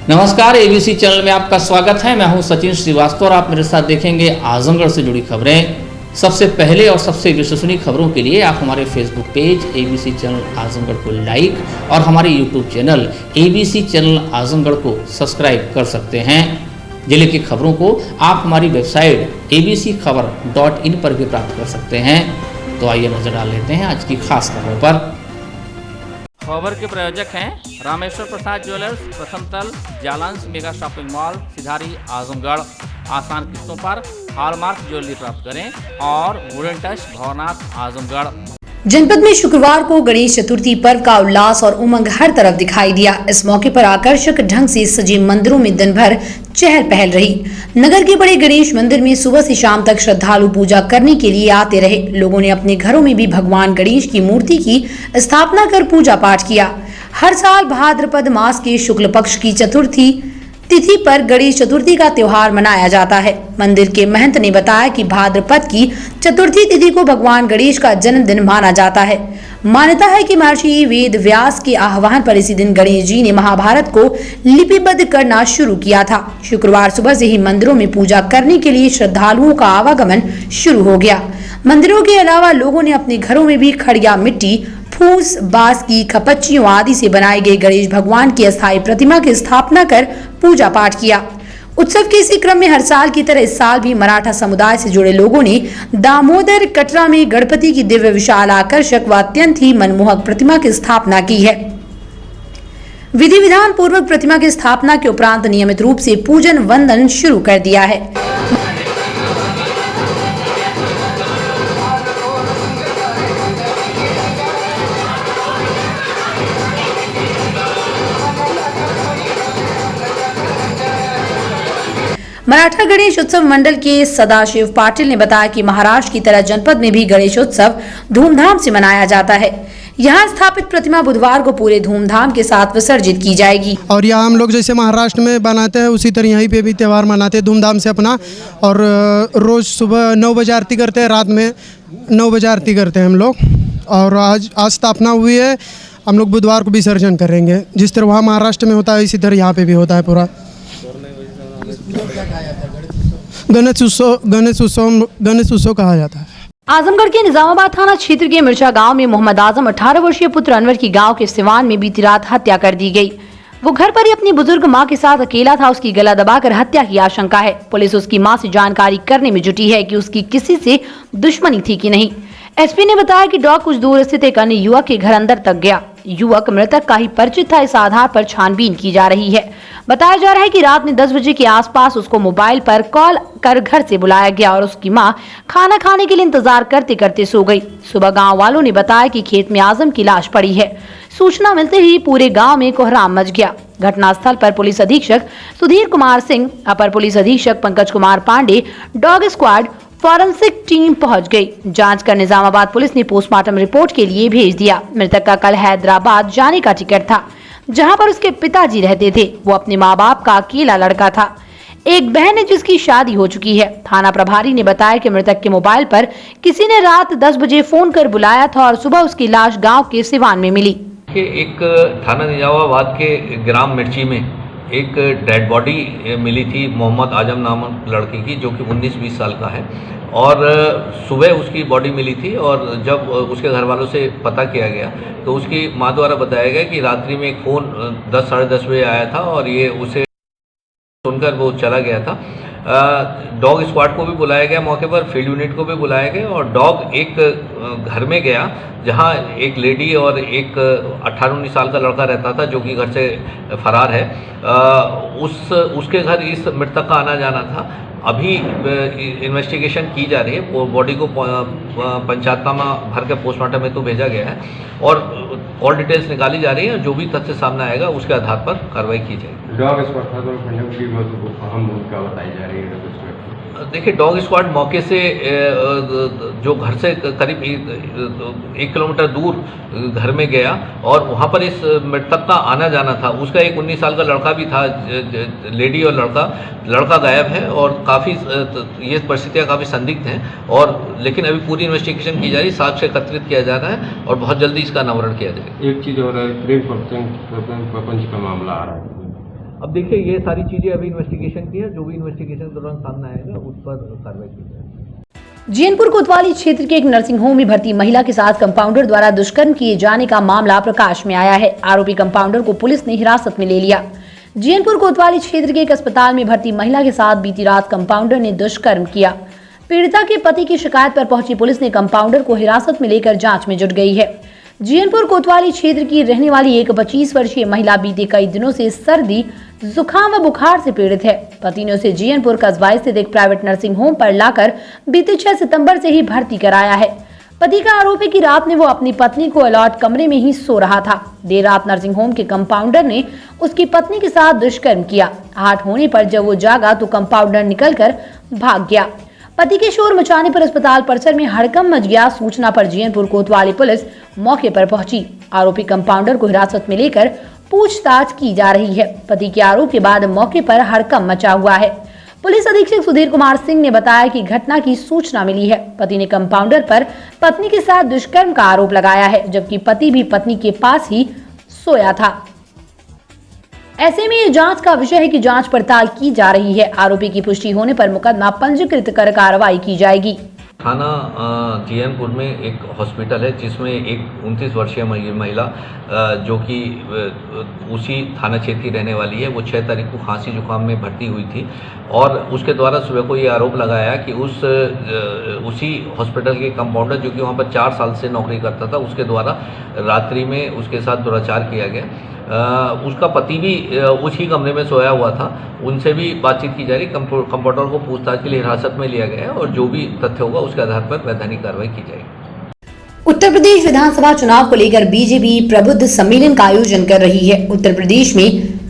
नमस्कार, ABC channel में आपका स्वागत है। मैं हूं सचिन श्रीवास्तव और आप मेरे साथ देखेंगे आजमगढ़ से जुड़ी खबरें। सबसे पहले और सबसे विश्वसनीय खबरों के लिए आप हमारे Facebook page ABC channel Azamgarh को लाइक और हमारे YouTube channel ABC channel Azamgarh को सब्सक्राइब कर सकते हैं। जिले की खबरों को आप हमारी वेबसाइट abcखबर.in पर भी प्राप्त कर सकते हैं। तो आइए नजर डाल लेते हैं आज की खास खबरों पर। खबर के प्रायोजक हैं रामेश्वर प्रसाद ज्वेलर्स, प्रथम तल, जालांस मेगा शॉपिंग मॉल, सिधारी, आजमगढ़। आसान किस्तों पर हॉलमार्क ज्वेलरी प्राप्त करें और वुडन टच, भवनाथ, आजमगढ़। जनपद में शुक्रवार को गणेश चतुर्थी पर्व का उल्लास और उमंग हर तरफ दिखाई दिया। इस मौके पर आकर्षक ढंग से सजे मंदिरों में दिन भर चहल पहल रही। नगर के बड़े गणेश मंदिर में सुबह से शाम तक श्रद्धालु पूजा करने के लिए आते रहे। लोगों ने अपने घरों में भी भगवान गणेश की मूर्ति की स्थापना कर पूजा पाठ किया। हर साल भाद्रपद मास के शुक्ल पक्ष की चतुर्थी तिथि पर गणेश चतुर्थी का त्योहार मनाया जाता है। मंदिर के महंत ने बताया कि भाद्रपद की चतुर्थी तिथि को भगवान गणेश का जन्मदिन माना जाता है। मान्यता है कि महर्षि वेद व्यास के आह्वान पर इसी दिन गणेश जी ने महाभारत को लिपिबद्ध करना शुरू किया था। शुक्रवार सुबह से ही मंदिरों में पूजा करने के लिए श्रद्धालुओं का आवागमन शुरू हो गया। मंदिरों के अलावा लोगों ने अपने घरों में भी खड़िया मिट्टी, फूस, बांस की खपच्चियों आदि से बनाए गए गणेश भगवान की अस्थायी प्रतिमा की स्थापना कर पूजा पाठ किया। उत्सव के इसी क्रम में हर साल की तरह इस साल भी मराठा समुदाय से जुड़े लोगों ने दामोदर कटरा में गणपति की दिव्य विशाल आकर्षक व अत्यंत ही मनमोहक प्रतिमा की स्थापना की है। विधि विधान पूर्वक प्रतिमा की स्थापना के उपरांत नियमित रूप से पूजन वंदन शुरू कर दिया है। मराठा गणेश उत्सव मंडल के सदाशिव पाटिल ने बताया कि महाराष्ट्र की तरह जनपद में भी गणेश उत्सव धूमधाम से मनाया जाता है। यहाँ स्थापित प्रतिमा बुधवार को पूरे धूमधाम के साथ विसर्जित की जाएगी। और यहाँ हम लोग जैसे महाराष्ट्र में बनाते हैं उसी तरह यहीं पे भी त्यौहार मनाते हैं धूमधाम से अपना। और रोज सुबह 9 बजे आरती करते हैं, रात में 9 बजे आरती करते हैं हम लोग। और आज स्थापना हुई है, हम लोग बुधवार को विसर्जन करेंगे। जिस तरह वहाँ महाराष्ट्र में होता है इसी तरह यहाँ पे भी होता है पूरा। गणेश उत्सव कहा जाता है। आजमगढ़ के निजामाबाद थाना क्षेत्र के मिर्चा गांव में मोहम्मद आजम 18 वर्षीय पुत्र अनवर की गांव के सिवान में बीती रात हत्या कर दी गई। वो घर पर ही अपनी बुजुर्ग मां के साथ अकेला था। उसकी गला दबाकर हत्या की आशंका है। पुलिस उसकी मां से जानकारी करने में जुटी है कि उसकी किसी से दुश्मनी थी कि नहीं। एसपी ने बताया कि डॉग कुछ दूर स्थित एक अन्य युवक के घर अंदर तक गया। युवक मृतक का ही परिचित था। इस आधार पर छानबीन की जा रही है। बताया जा रहा है कि रात में 10 बजे के आसपास उसको मोबाइल पर कॉल कर घर से बुलाया गया और उसकी मां खाना खाने के लिए इंतजार करते करते सो गई। सुबह गांव वालों ने बताया कि खेत में आजम की लाश पड़ी है। सूचना मिलते ही पूरे गांव में कोहराम मच गया। घटनास्थल पर पुलिस अधीक्षक सुधीर कुमार सिंह, अपर पुलिस अधीक्षक Pankaj Kumar Pandey, dog squad, forensic team पहुंच गई। जांच कर निजामाबाद पुलिस ने पोस्टमार्टम रिपोर्ट के लिए भेज दिया। मृतक का कल हैदराबाद जाने का टिकट था, जहां पर उसके पिताजी रहते थे। वो अपने माँ बाप का अकेला लड़का था। एक बहन है जिसकी शादी हो चुकी है। थाना प्रभारी ने बताया कि मृतक के मोबाइल पर किसी ने रात 10 बजे फोन कर बुलाया था और सुबह उसकी लाश गांव के सिवान में मिली। एक थाना निजामाबाद के ग्राम मिर्ची में एक डेड बॉडी मिली थी मोहम्मद आजम नामक लड़के की, जो कि 19-20 साल का है। और सुबह उसकी बॉडी मिली थी और जब उसके घर वालों से पता किया गया तो उसकी मां द्वारा बताया गया कि रात्रि में एक फ़ोन 10 साढ़े 10 बजे आया था और ये उसे सुनकर वो चला गया था। डॉग स्क्वाड को भी बुलाया गया मौके पर, फील्ड यूनिट को भी बुलाया गया और डॉग एक घर में गया जहां एक लेडी और एक 18-19 साल का लड़का रहता था जो कि घर से फरार है। उसके घर इस मृतक का आना जाना था। अभी इन्वेस्टिगेशन की जा रही है। बॉडी को पंचायतनामा भर के पोस्टमार्टम में तो भेजा गया है और ऑल डिटेल्स निकाली जा रही है। जो भी तथ्य सामने आएगा उसके आधार पर कार्रवाई की जाएगी। डॉग स्क्वाड अहम भूमिका बताई जा रही है। देखिए, डॉग स्क्वाड मौके से जो घर से करीब 1 किलोमीटर दूर घर में गया और वहाँ पर इस मृतक का आना जाना था। उसका एक 19 साल का लड़का भी था, लेडी और लड़का गायब है और काफ़ी ये परिस्थितियाँ काफ़ी संदिग्ध हैं और लेकिन अभी पूरी इन्वेस्टिगेशन की जा रही है, साक्ष्य एकत्रित किया जा रहा है और बहुत जल्दी इसका अनावरण किया जाएगा। एक चीज़ और प्रेम प्रपंच का मामला आ रहा है। अब देखिए ये सारी चीज़ें अभी इन्वेस्टिगेशन की है, जो भी इन्वेस्टिगेशन के दौरान सामने आएगा उस पर कार्रवाई की जाएगी। जीएनपुर कोतवाली क्षेत्र के एक नर्सिंग होम में भर्ती महिला के साथ कंपाउंडर द्वारा दुष्कर्म किए जाने का मामला प्रकाश में आया है। आरोपी कंपाउंडर को पुलिस ने हिरासत में ले लिया। जीएनपुर कोतवाली क्षेत्र के एक अस्पताल में भर्ती महिला के साथ बीती रात कंपाउंडर ने दुष्कर्म किया। पीड़िता के पति की शिकायत पर पहुंची पुलिस ने कंपाउंडर को हिरासत में लेकर जांच में जुट गई है। जीएनपुर कोतवाली क्षेत्र की रहने वाली एक 25 वर्षीय महिला बीते कई दिनों से सर्दी, जुकाम व बुखार से पीड़ित है। पति ने उसे जीएनपुर कस्बा स्थित एक प्राइवेट नर्सिंग होम पर लाकर बीते 6 सितंबर से ही भर्ती कराया है। पति का आरोप है कि रात में वो अपनी पत्नी को अलॉट कमरे में ही सो रहा था। देर रात नर्सिंग होम के कंपाउंडर ने उसकी पत्नी के साथ दुष्कर्म किया। 8 होने पर जब वो जागा तो कंपाउंडर निकलकर भाग गया। पति के शोर मचाने पर अस्पताल परिसर में हड़कंप मच गया। सूचना पर जीएनपुर कोतवाली पुलिस मौके पर पहुंची। आरोपी कंपाउंडर को हिरासत में लेकर पूछताछ की जा रही है। पति के आरोप के बाद मौके पर हड़कंप मचा हुआ है। पुलिस अधीक्षक सुधीर कुमार सिंह ने बताया कि घटना की सूचना मिली है। पति ने कंपाउंडर पर पत्नी के साथ दुष्कर्म का आरोप लगाया है, जबकि पति भी पत्नी के पास ही सोया था। ऐसे में ये जांच का विषय है कि जांच पड़ताल की जा रही है। आरोपी की पुष्टि होने पर मुकदमा पंजीकृत कर कार्रवाई की जाएगी। थाना जीएनपुर में एक हॉस्पिटल है जिसमें एक 29 वर्षीय महिला जो कि उसी थाना क्षेत्र की रहने वाली है, वो 6 तारीख को खांसी जुकाम में भर्ती हुई थी और उसके द्वारा सुबह को ये आरोप लगाया कि उसी हॉस्पिटल के कंपाउंडर जो कि वहाँ पर 4 साल से नौकरी करता था, उसके द्वारा रात्रि में उसके साथ दुराचार किया गया। उसका पति भी उसी कमरे में सोया हुआ था। उनसे भी बातचीत की जा रही। कंपाउंडर को पूछताछ के लिए हिरासत में लिया गया है और जो भी तथ्य होगा उसके आधार पर वैधानिक कार्रवाई की जाएगी। उत्तर प्रदेश विधानसभा चुनाव को लेकर बीजेपी प्रबुद्ध सम्मेलन का आयोजन कर रही है। उत्तर प्रदेश में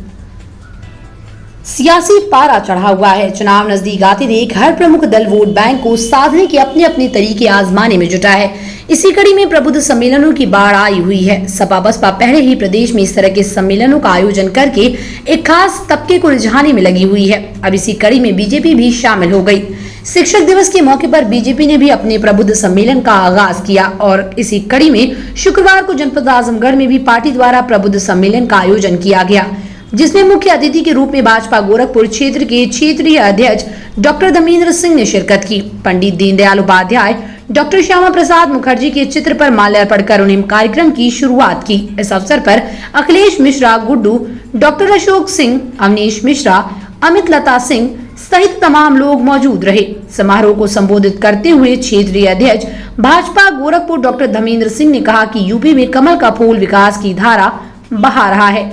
सियासी पारा चढ़ा हुआ है। चुनाव नजदीक आते देख हर प्रमुख दल वोट बैंक को साधने के अपने अपने तरीके आजमाने में जुटा है। इसी कड़ी में प्रबुद्ध सम्मेलनों की बाढ़ आई हुई है। सपा बसपा पहले ही प्रदेश में इस तरह के सम्मेलनों का आयोजन करके एक खास तबके को रिझाने में लगी हुई है। अब इसी कड़ी में बीजेपी भी शामिल हो गई। शिक्षक दिवस के मौके पर बीजेपी ने भी अपने प्रबुद्ध सम्मेलन का आगाज किया और इसी कड़ी में शुक्रवार को जनपद आजमगढ़ में भी पार्टी द्वारा प्रबुद्ध सम्मेलन का आयोजन किया गया, जिसमें मुख्य अतिथि के रूप में भाजपा गोरखपुर क्षेत्र के क्षेत्रीय अध्यक्ष डॉक्टर धर्मेंद्र सिंह ने शिरकत की। पंडित दीनदयाल उपाध्याय, डॉक्टर श्यामा प्रसाद मुखर्जी के चित्र पर माल्यार्पण कर उन्हें कार्यक्रम की शुरुआत की। इस अवसर पर अखिलेश मिश्रा, गुड्डू, डॉक्टर अशोक सिंह, अवनीश मिश्रा, अमित लता सिंह सहित तमाम लोग मौजूद रहे। समारोह को संबोधित करते हुए क्षेत्रीय अध्यक्ष भाजपा गोरखपुर डॉक्टर धर्मेंद्र सिंह ने कहा कि यूपी में कमल का फूल विकास की धारा बहा रहा है,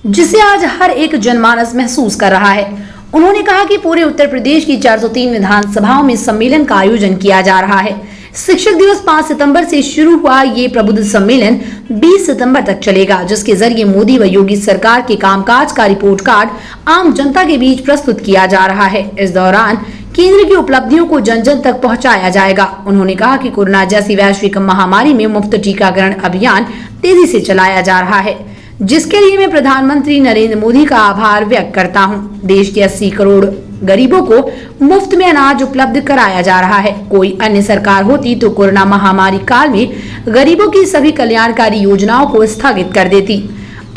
जिसे आज हर एक जनमानस महसूस कर रहा है। उन्होंने कहा कि पूरे उत्तर प्रदेश की 403 विधानसभाओं में सम्मेलन का आयोजन किया जा रहा है। शिक्षक दिवस 5 सितंबर से शुरू हुआ ये प्रबुद्ध सम्मेलन 20 सितंबर तक चलेगा, जिसके जरिए मोदी व योगी सरकार के कामकाज का रिपोर्ट कार्ड आम जनता के बीच प्रस्तुत किया जा रहा है। इस दौरान केंद्र की उपलब्धियों को जन जन तक पहुंचाया जाएगा। उन्होंने कहा कि कोरोना जैसी वैश्विक महामारी में मुफ्त टीकाकरण अभियान तेजी से चलाया जा रहा है, जिसके लिए मैं प्रधानमंत्री नरेंद्र मोदी का आभार व्यक्त करता हूं। देश के 80 करोड़ गरीबों को मुफ्त में अनाज उपलब्ध कराया जा रहा है। कोई अन्य सरकार होती तो कोरोना महामारी काल में गरीबों की सभी कल्याणकारी योजनाओं को स्थगित कर देती।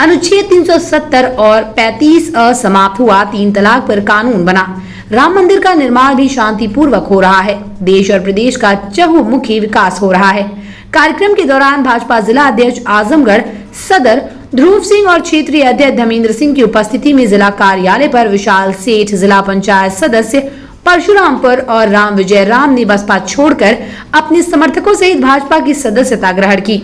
अनुच्छेद 370 और 35 समाप्त हुआ। 3 तलाक पर कानून बना। राम मंदिर का निर्माण भी शांतिपूर्वक हो रहा है। देश और प्रदेश का चहुमुखी विकास हो रहा है। कार्यक्रम के दौरान भाजपा जिला अध्यक्ष आजमगढ़ सदर ध्रुव सिंह और क्षेत्रीय अध्यक्ष धर्मेंद्र सिंह की उपस्थिति में जिला कार्यालय पर विशाल सेठ, जिला पंचायत सदस्य परशुरामपुर और राम विजय राम ने बसपा छोड़कर अपने समर्थकों सहित भाजपा की सदस्यता ग्रहण की।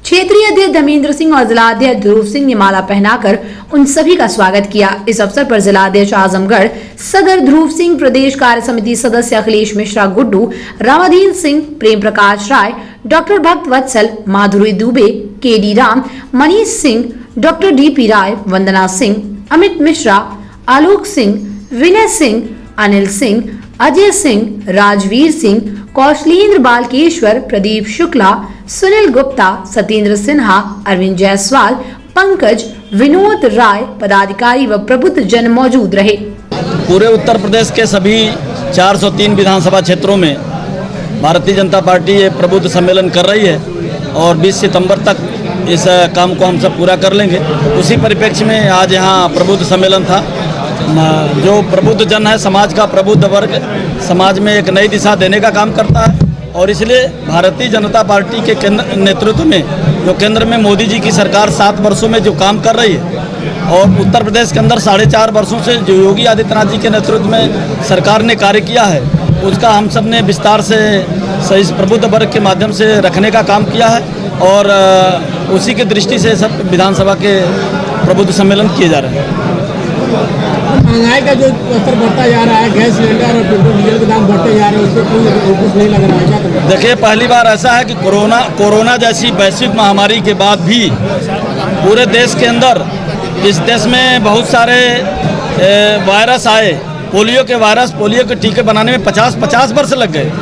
क्षेत्रीय अध्यक्ष धर्मेंद्र सिंह और जिला अध्यक्ष ध्रुव सिंह ने माला पहनाकर उन सभी का स्वागत किया। इस अवसर पर जिला अध्यक्ष आजमगढ़ सदर ध्रुव सिंह, प्रदेश कार्य समिति सदस्य Akhilesh Mishra, Guddu, Ramadhin Singh, Prem Prakash Rai, doctor Bhakt Vatsal, Madhuri Dubey, KD Ram, Manish Singh, doctor DP Rai, Vandana Singh, Amit Mishra, Alok Singh, Vinay Singh, Anil Singh, Ajay Singh, Rajveer Singh, Kaushlendra Balkeshwar, Pradeep Shukla, Sunil Gupta, Satyendra Sinha, Arvind Jaiswal, Pankaj, Vinod Rai, पदाधिकारी व प्रबुद्ध जन मौजूद रहे। पूरे उत्तर प्रदेश के सभी 403 विधानसभा क्षेत्रों में भारतीय जनता पार्टी ये प्रबुद्ध सम्मेलन कर रही है और 20 सितंबर तक इस काम को हम सब पूरा कर लेंगे। उसी परिप्रेक्ष्य में आज यहाँ प्रबुद्ध सम्मेलन था। जो प्रबुद्ध जन है, समाज का प्रबुद्ध वर्ग समाज में एक नई दिशा देने का काम करता है और इसलिए भारतीय जनता पार्टी के केंद्र नेतृत्व में जो केंद्र में मोदी जी की सरकार 7 वर्षों में जो काम कर रही है और उत्तर प्रदेश के अंदर 4.5 वर्षों से जो योगी आदित्यनाथ जी के नेतृत्व में सरकार ने कार्य किया है, उसका हम सब ने विस्तार से इस प्रबुद्ध वर्ग के माध्यम से रखने का काम किया है और उसी की दृष्टि से सब विधानसभा के प्रबुद्ध सम्मेलन किए जा रहे हैं। महंगाई का जो स्तर बढ़ता जा रहा है, गैस सिलेंडर और पेट्रोल डीजल के दाम बढ़ते जा रहे हैं, उससे कोई अंकुश नहीं लग रहा है, क्या करें? देखिए, पहली बार ऐसा है कि कोरोना जैसी वैश्विक महामारी के बाद भी पूरे देश के अंदर, इस देश में बहुत सारे वायरस आए, पोलियो के टीके बनाने में 50 वर्ष लग गए,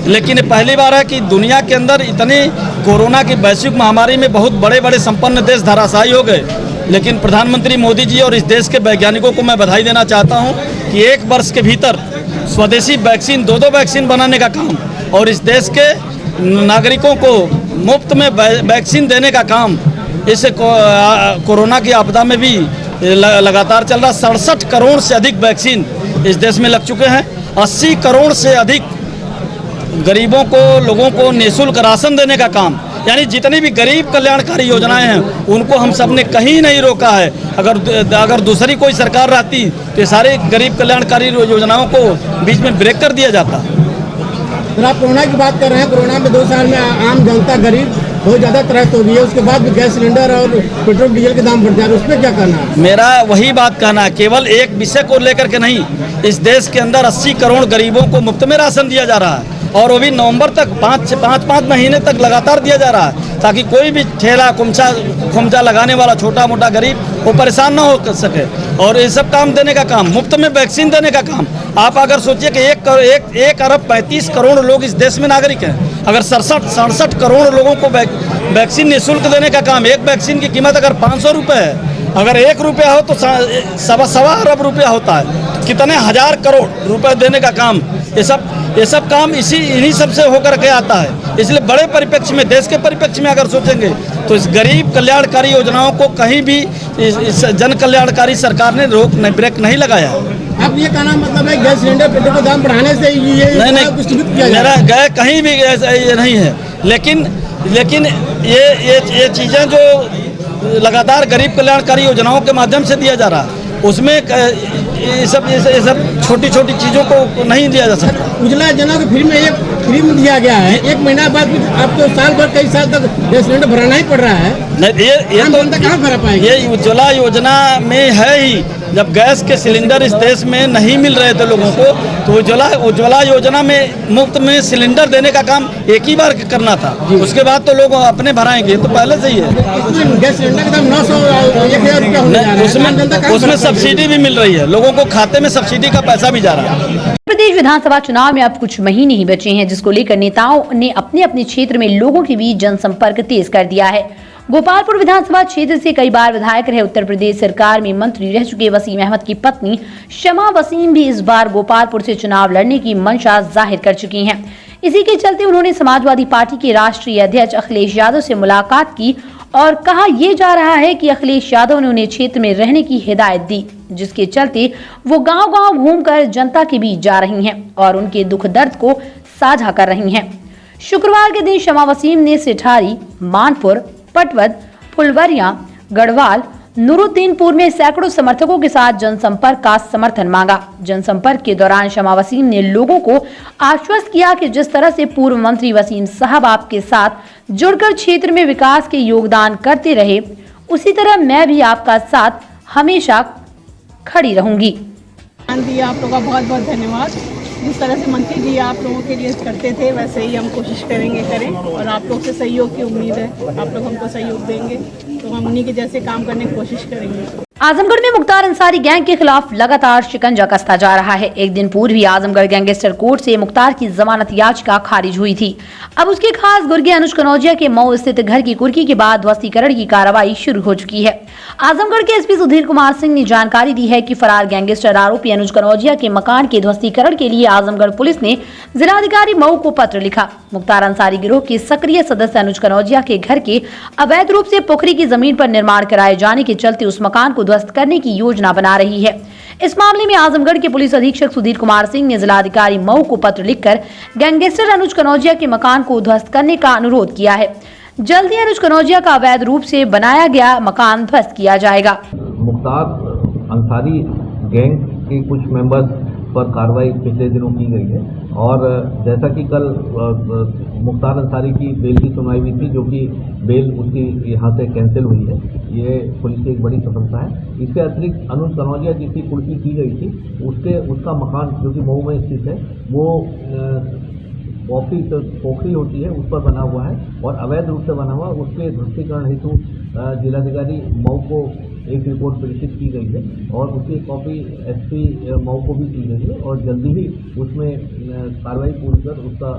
लेकिन ये पहली बार है कि दुनिया के अंदर इतनी कोरोना की वैश्विक महामारी में बहुत बड़े बड़े संपन्न देश धराशायी हो गए। लेकिन प्रधानमंत्री मोदी जी और इस देश के वैज्ञानिकों को मैं बधाई देना चाहता हूं कि 1 वर्ष के भीतर स्वदेशी वैक्सीन 2 वैक्सीन बनाने का काम और इस देश के नागरिकों को मुफ्त में वैक्सीन देने का काम इस कोरोना की आपदा में भी लगातार चल रहा। 67 करोड़ से अधिक वैक्सीन इस देश में लग चुके हैं। 80 करोड़ से अधिक गरीबों को, लोगों को निःशुल्क राशन देने का काम, यानी जितनी भी गरीब कल्याणकारी योजनाएं हैं उनको हम सब ने कहीं नहीं रोका है। अगर दूसरी कोई सरकार रहती तो सारे गरीब कल्याणकारी योजनाओं को बीच में ब्रेक कर दिया जाता। तो आप कोरोना की बात कर रहे हैं, कोरोना में 2 साल में आम जनता गरीब बहुत ज़्यादा त्रस्त हो गई है, उसके बाद भी गैस सिलेंडर और पेट्रोल डीजल के दाम बढ़ जा रहे हैं, उस पर क्या कहना है? मेरा वही बात कहना है, केवल एक विषय को लेकर के नहीं, इस देश के अंदर 80 करोड़ गरीबों को मुफ्त में राशन दिया जा रहा है और वो भी नवंबर तक 5 महीने तक लगातार दिया जा रहा है, ताकि कोई भी ठेला खुमचा लगाने वाला छोटा मोटा गरीब वो परेशान ना हो सके। और ये सब काम देने का काम, मुफ्त में वैक्सीन देने का काम। आप अगर सोचिए कि 1 अरब 35 करोड़ लोग इस देश में नागरिक हैं, अगर 67 करोड़ लोगों को वैक्सीन निःशुल्क देने का काम, एक वैक्सीन की कीमत अगर 500 रुपये है, अगर 1 रुपया हो तो 1.25 अरब रुपया होता है, तो कितने 1000 करोड़ रुपए देने का काम, ये सब काम इन्हीं सब से होकर के आता है। इसलिए बड़े परिप्रेक्ष्य में, देश के परिप्रेक्ष्य में अगर सोचेंगे तो इस गरीब कल्याणकारी योजनाओं को कहीं भी इस जन कल्याणकारी सरकार ने ब्रेक नहीं लगाया। आप ये कहना मतलब है गैस सिलेंडर पेट्रोल का दाम बढ़ाने से ये नहीं, मेरा गए कहीं भी ये नहीं है, लेकिन ये चीज़ें जो लगातार गरीब कल्याणकारी योजनाओं के माध्यम से दिया जा रहा है, उसमें ये सब छोटी छोटी चीज़ों को नहीं दिया जा सकता। उज्ज्वला योजना को फ्री में दिया गया है, 1 महीना बाद आपको साल भर कई साल तक गैस सिलेंडर भराना ही पड़ रहा है। नहीं, ये तो कहाँ भरा पाएंगे? ये उज्ज्वला योजना में है ही, जब गैस के सिलेंडर इस देश में नहीं मिल रहे थे लोगों को, तो उज्ज्वला योजना में मुफ्त में सिलेंडर देने का काम एक ही बार करना था, उसके बाद तो लोग अपने भराएंगे, तो पहले से ही है। गैस सिलेंडर का दाम 900-1000 रुपया हो जा रहा है, उसमें सब्सिडी भी मिल रही है, लोगों को खाते में सब्सिडी का पैसा भी जा रहा है। प्रदेश विधानसभा चुनाव में अब कुछ महीने ही बचे हैं, जिसको लेकर नेताओं ने अपने अपने क्षेत्र में लोगों के बीच जनसंपर्क तेज कर दिया है। गोपालपुर विधानसभा क्षेत्र से कई बार विधायक रहे उत्तर प्रदेश सरकार में मंत्री रह चुके वसीम अहमद की पत्नी शमा वसीम भी इस बार गोपालपुर से चुनाव लड़ने की मंशा जाहिर कर चुकी हैं। इसी के चलते उन्होंने समाजवादी पार्टी के राष्ट्रीय अध्यक्ष अखिलेश यादव से मुलाकात की और कहा यह जा रहा है कि अखिलेश यादव ने उन्हें क्षेत्र में रहने की हिदायत दी, जिसके चलते वो गांव-गांव घूमकर जनता के बीच जा रही हैं और उनके दुख दर्द को साझा कर रही हैं। शुक्रवार के दिन शमा वसीम ने सेठारी, मानपुर, पटवद, फुलवरिया, गढ़वाल, नूरुद्दीनपुर में सैकड़ों समर्थकों के साथ जनसंपर्क का समर्थन मांगा। जनसंपर्क के दौरान शमा वसीम ने लोगों को आश्वस्त किया कि जिस तरह से पूर्व मंत्री वसीम साहब आपके साथ जुड़कर क्षेत्र में विकास के योगदान करते रहे, उसी तरह मैं भी आपका साथ हमेशा खड़ी रहूंगी। आप लोगों का बहुत बहुत धन्यवाद। जिस तरह से मंत्री जी आप लोगों के लिए करते थे, वैसे ही हम कोशिश करें और आप लोग से सहयोग की उम्मीद है, आप लोग हमको सहयोग देंगे। तो हम उन्हीं के जैसे काम करने की कोशिश करेंगे। आजमगढ़ में मुख्तार अंसारी गैंग के खिलाफ लगातार शिकंजा कसता जा रहा है। एक दिन पूर्व ही आजमगढ़ गैंगस्टर कोर्ट से मुख्तार की जमानत याचिका खारिज हुई थी। अब उसके खास गुर्गे अनुज कनौजिया के मऊ स्थित घर की कुर्की के बाद ध्वस्तीकरण की कार्रवाई शुरू हो चुकी है। आजमगढ़ के एसपी सुधीर कुमार सिंह ने जानकारी दी है कि फरार गैंगस्टर आरोपी अनुज कनौजिया के मकान के ध्वस्तीकरण के लिए आजमगढ़ पुलिस ने जिलाधिकारी मऊ को पत्र लिखा। मुख्तार अंसारी गिरोह के सक्रिय सदस्य अनुज कनौजिया के घर के अवैध रूप से पोखरी की जमीन पर निर्माण कराए जाने के चलते उस मकान को ध्वस्त करने की योजना बना रही है। इस मामले में आजमगढ़ के पुलिस अधीक्षक सुधीर कुमार सिंह ने जिलाधिकारी मऊ को पत्र लिखकर गैंगस्टर अनुज कनौजिया के मकान को ध्वस्त करने का अनुरोध किया है। जल्द ही अनुज कनौजिया का अवैध रूप से बनाया गया मकान ध्वस्त किया जाएगा। मुख्तार अंसारी गैंग के कुछ मेंबर्स पर कार्रवाई पिछले दिनों की गई है और जैसा कि कल मुख्तार अंसारी की बेल की सुनवाई हुई थी, जो कि बेल उसकी यहाँ से कैंसिल हुई है, ये पुलिस की एक बड़ी सफलता है। इसके अतिरिक्त अनुज कनौजिया जिसकी कुर्की की गई थी उसका मकान जो कि मऊ में स्थित है वो पोखरी होती है उस पर बना हुआ है और अवैध रूप से बना हुआ, उसके ध्वस्तीकरण हेतु जिलाधिकारी मऊ को एक रिपोर्ट प्रेषित की गई है और उसकी कॉपी एसपी मऊ को भी की गई है और जल्दी ही उसमें कार्रवाई पूरी कर उसका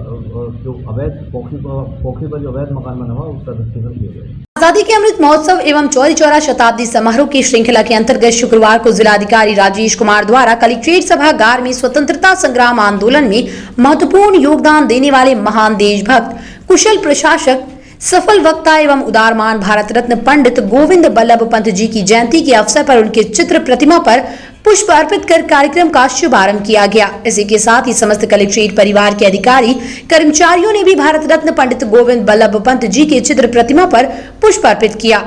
जो अवैध पोखरी पर जो अवैध मकान बना हुआ उसका ध्वस्तीकरण किया गया। आजादी के अमृत महोत्सव एवं चौरी चौरा शताब्दी समारोह की श्रृंखला के अंतर्गत शुक्रवार को जिलाधिकारी राजेश कुमार द्वारा कलेक्ट्रेट सभागार में स्वतंत्रता संग्राम आंदोलन में महत्वपूर्ण योगदान देने वाले महान देशभक्त, कुशल प्रशासक, सफल वक्ता एवं उदारमान भारत रत्न पंडित गोविंद बल्लभ पंत जी की जयंती के अवसर पर उनके चित्र प्रतिमा पर पुष्प अर्पित कर कार्यक्रम का शुभारंभ किया गया। इसी के साथ ही समस्त कलेक्ट्रेट परिवार के अधिकारी कर्मचारियों ने भी भारत रत्न पंडित गोविंद बल्लभ पंत जी के चित्र प्रतिमा पर पुष्प अर्पित किया।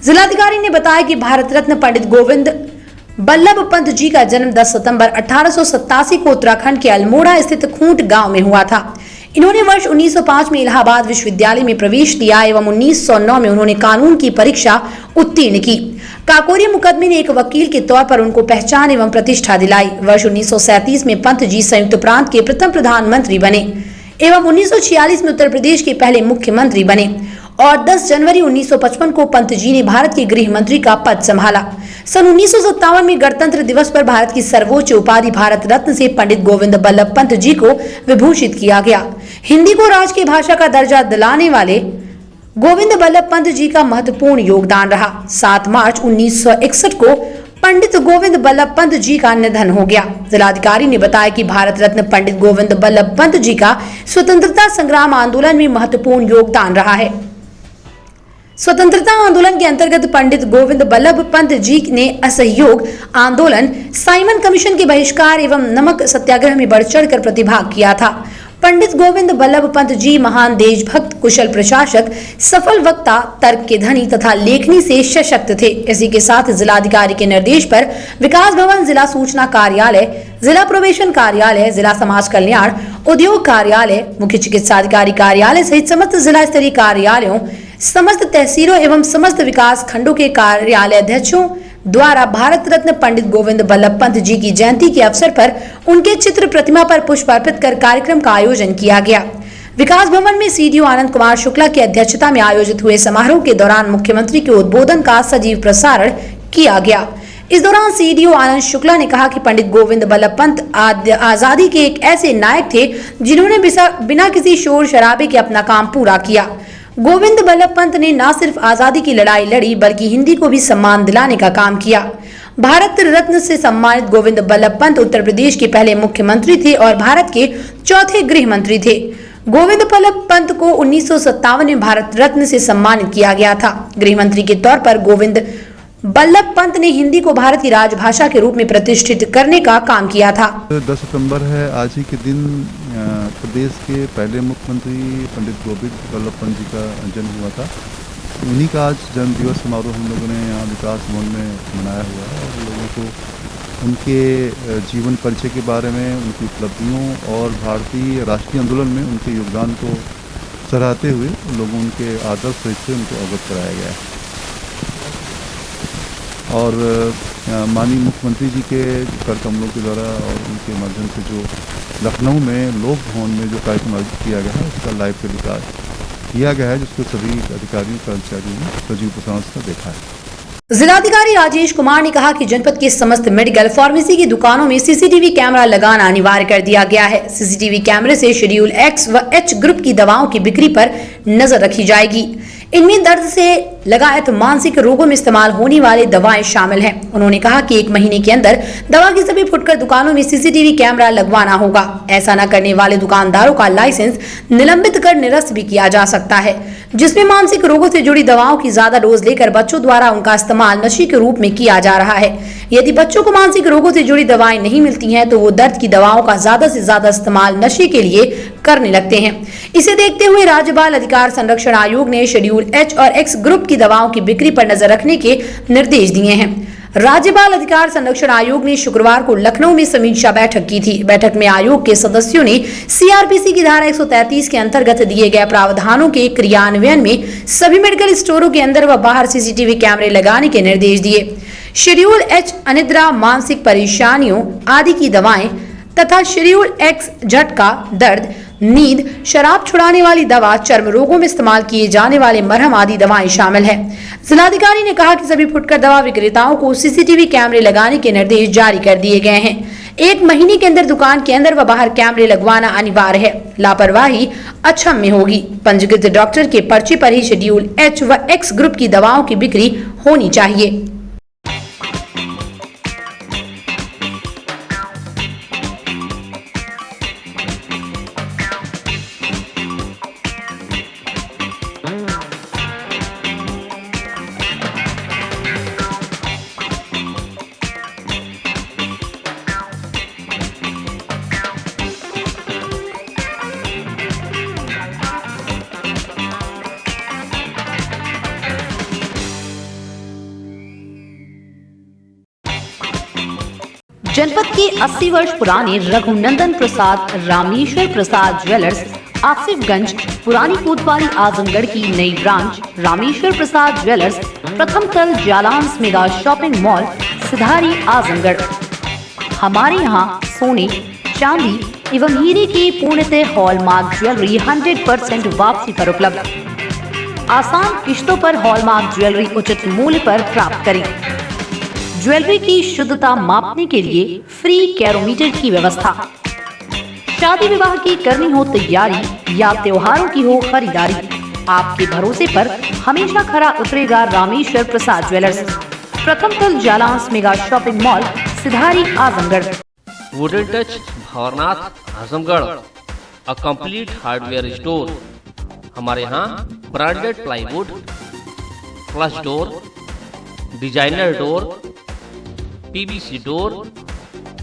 जिलाधिकारी ने बताया कि भारत रत्न पंडित गोविंद बल्लभ पंत जी का जन्म 10 सितंबर 1887 को उत्तराखंड के अल्मोड़ा स्थित खूंट गांव में हुआ था। इन्होंने वर्ष 1905 में इलाहाबाद विश्वविद्यालय में प्रवेश लिया एवं 1909 में उन्होंने कानून की परीक्षा उत्तीर्ण की। काकोरी मुकदमे ने एक वकील के तौर पर उनको पहचान एवं प्रतिष्ठा दिलाई। वर्ष 1937 में पंत जी संयुक्त प्रांत के प्रथम प्रधानमंत्री बने एवं 1946 में उत्तर प्रदेश के पहले मुख्यमंत्री बने और 10 जनवरी 1955 को पंत जी ने भारत के गृह मंत्री का पद संभाला। सन 1957 में गणतंत्र दिवस पर भारत की सर्वोच्च उपाधि भारत रत्न से पंडित गोविंद बल्लभ पंत जी को विभूषित किया गया। हिंदी को राजकीय भाषा का दर्जा दिलाने वाले गोविंद बल्लभ पंत जी का महत्वपूर्ण योगदान रहा। 7 मार्च 1961 को पंडित गोविंद बल्लभ पंत जी का निधन हो गया। जिलाधिकारी ने बताया कि भारत रत्न पंडित गोविंद बल्लभ पंत जी का स्वतंत्रता संग्राम आंदोलन में महत्वपूर्ण योगदान रहा है। स्वतंत्रता आंदोलन के अंतर्गत पंडित गोविंद बल्लभ पंत जी ने असहयोग आंदोलन, साइमन कमीशन के बहिष्कार एवं नमक सत्याग्रह में बढ़ चढ़कर प्रतिभाग किया था। पंडित गोविंद बल्लभ पंत जी महान देशभक्त, कुशल प्रशासक, सफल वक्ता, तर्क के धनी तथा लेखनी से सशक्त थे। इसी के साथ जिलाधिकारी के निर्देश पर विकास भवन, जिला सूचना कार्यालय, जिला प्रोबेशन कार्यालय, जिला समाज कल्याण, उद्योग कार्यालय, मुख्य चिकित्साधिकारी कार्यालय सहित समस्त जिला स्तरीय कार्यालयों, समस्त तहसीलों एवं समस्त विकास खंडों के कार्यालय अध्यक्षों द्वारा भारत रत्न पंडित गोविंद बल्लभ पंत जी की जयंती के अवसर पर उनके चित्र प्रतिमा पर पुष्प अर्पित कर कार्यक्रम का आयोजन किया गया। विकास भवन में सीडीओ आनंद कुमार शुक्ला की अध्यक्षता में आयोजित हुए समारोह के दौरान मुख्यमंत्री के उद्बोधन का सजीव प्रसारण किया गया। इस दौरान सीडीओ आनंद शुक्ला ने कहा कि पंडित गोविंद बल्लभ पंत आजादी के एक ऐसे नायक थे जिन्होंने बिना किसी शोर शराबे के अपना काम पूरा किया। गोविंद बल्लभ पंत ने न सिर्फ आजादी की लड़ाई लड़ी बल्कि हिंदी को भी सम्मान दिलाने का काम किया। भारत रत्न से सम्मानित गोविंद बल्लभ पंत उत्तर प्रदेश के पहले मुख्यमंत्री थे और भारत के चौथे गृह मंत्री थे। गोविंद बल्लभ पंत को 1957 में भारत रत्न से सम्मानित किया गया था। गृह मंत्री के तौर पर गोविंद बल्लभ पंत ने हिंदी को भारत की राजभाषा के रूप में प्रतिष्ठित करने का काम किया था। 10 सितंबर है, आज ही के दिन प्रदेश के पहले मुख्यमंत्री पंडित गोविंद बल्लभ पंत जी का जन्म हुआ था। उन्हीं का आज जन्म दिवस समारोह हम लोगों ने यहाँ विकास भवन में मनाया हुआ है और लोगों को उनके जीवन परिचय के बारे में, उनकी उपलब्धियों और भारतीय राष्ट्रीय आंदोलन में उनके योगदान को सराहते हुए लोगों उनके आदर्श से उनको अवगत कराया गया है। और माननीय मुख्यमंत्री जी के कर कमलों के द्वारा और उनके माध्यम से जो लखनऊ में लोक भवन में जो कार्यक्रम आयोजित किया गया है उसका लाइव टेलीकास्ट किया गया है, जिसको सभी अधिकारियों कर्मचारियों ने सजीव प्रसारण से देखा है। जिलाधिकारी राजेश कुमार ने कहा कि जनपद के समस्त मेडिकल फार्मेसी की दुकानों में सीसीटीवी कैमरा लगाना अनिवार्य कर दिया गया है। सीसीटीवी कैमरे से शेड्यूल X व H ग्रुप की दवाओं की बिक्री पर नजर रखी जाएगी। इनमें दर्द से लगायत मानसिक रोगों में इस्तेमाल होने वाली दवाएं शामिल हैं। उन्होंने कहा कि 1 महीने के अंदर दवा की सभी फुटकर दुकानों में सीसीटीवी कैमरा लगवाना होगा। ऐसा न करने वाले दुकानदारों का लाइसेंस निलंबित कर निरस्त भी किया जा सकता है, जिसमें मानसिक रोगों से जुड़ी दवाओं की ज्यादा डोज लेकर बच्चों द्वारा उनका इस्तेमाल नशे के रूप में किया जा रहा है। यदि बच्चों को मानसिक रोगों से जुड़ी दवाएं नहीं मिलती हैं तो वो दर्द की दवाओं का ज्यादा से ज्यादा इस्तेमाल नशे के लिए करने लगते हैं। इसे देखते हुए राज्य बाल अधिकार संरक्षण आयोग ने शेड्यूल H और X ग्रुप की दवाओं की बिक्री पर नजर रखने के निर्देश दिए हैं। राज्य बाल अधिकार संरक्षण आयोग ने शुक्रवार को लखनऊ में समीक्षा बैठक की थी। बैठक में आयोग के सदस्यों ने सीआरपीसी की धारा 133 के अंतर्गत दिए गए प्रावधानों के क्रियान्वयन में सभी मेडिकल स्टोरों के अंदर व बाहर सीसीटीवी कैमरे लगाने के निर्देश दिए। शेड्यूल H अनिद्रा, मानसिक परेशानियों आदि की दवाएं तथा शेड्यूल X झटका, दर्द, नींद, शराब छुड़ाने वाली दवा, चर्म रोगों में इस्तेमाल किए जाने वाले मरहम आदि दवाएं शामिल है। जिलाधिकारी ने कहा कि सभी फुटकर दवा विक्रेताओं को सीसीटीवी कैमरे लगाने के निर्देश जारी कर दिए गए हैं। 1 महीने के अंदर दुकान के अंदर व बाहर कैमरे लगवाना अनिवार्य है। लापरवाही अक्षम्य होगी। पंजीकृत डॉक्टर के पर्चे पर ही शेड्यूल H व X ग्रुप की दवाओं की बिक्री होनी चाहिए। जनपद के 80 वर्ष पुराने रघुनंदन प्रसाद रामेश्वर प्रसाद ज्वेलर्स आसिफगंज पुरानी कोतवाली आजमगढ़ की नई ब्रांच रामेश्वर प्रसाद ज्वेलर्स प्रथम तल जालांस मेगा शॉपिंग मॉल सिधारी आजमगढ़। हमारे यहाँ सोने, चांदी एवं हीरे की पूर्णतः हॉलमार्क ज्वेलरी 100% वापसी पर उपलब्ध। आसान किश्तों पर हॉलमार्क ज्वेलरी उचित मूल्य पर प्राप्त करें। ज्वेलरी की शुद्धता मापने के लिए फ्री कैरोमीटर की व्यवस्था। शादी विवाह की करनी हो तैयारी या त्योहारों की हो खरीदारी, आपके भरोसे पर हमेशा खरा उतरेगा रामेश्वर प्रसाद ज्वेलर्स, प्रथम तल Jalans mega shopping mall Sidhari Azamgarh. Wooden touch Bhawarnath Azamgarh, a complete hardware store. हमारे यहाँ branded plywood, flush door, designer door, PVC door,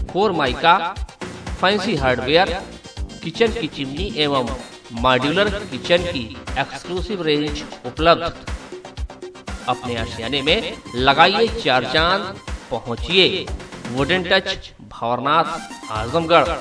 4 mica, fancy hardware, kitchen की चिमनी एवं मॉड्यूलर किचन की एक्सक्लूसिव रेंज उपलब्ध। अपने आशियाने में लगाइए 4 चांद, पहुंचिए वुडन टच भवरनाथ आजमगढ़।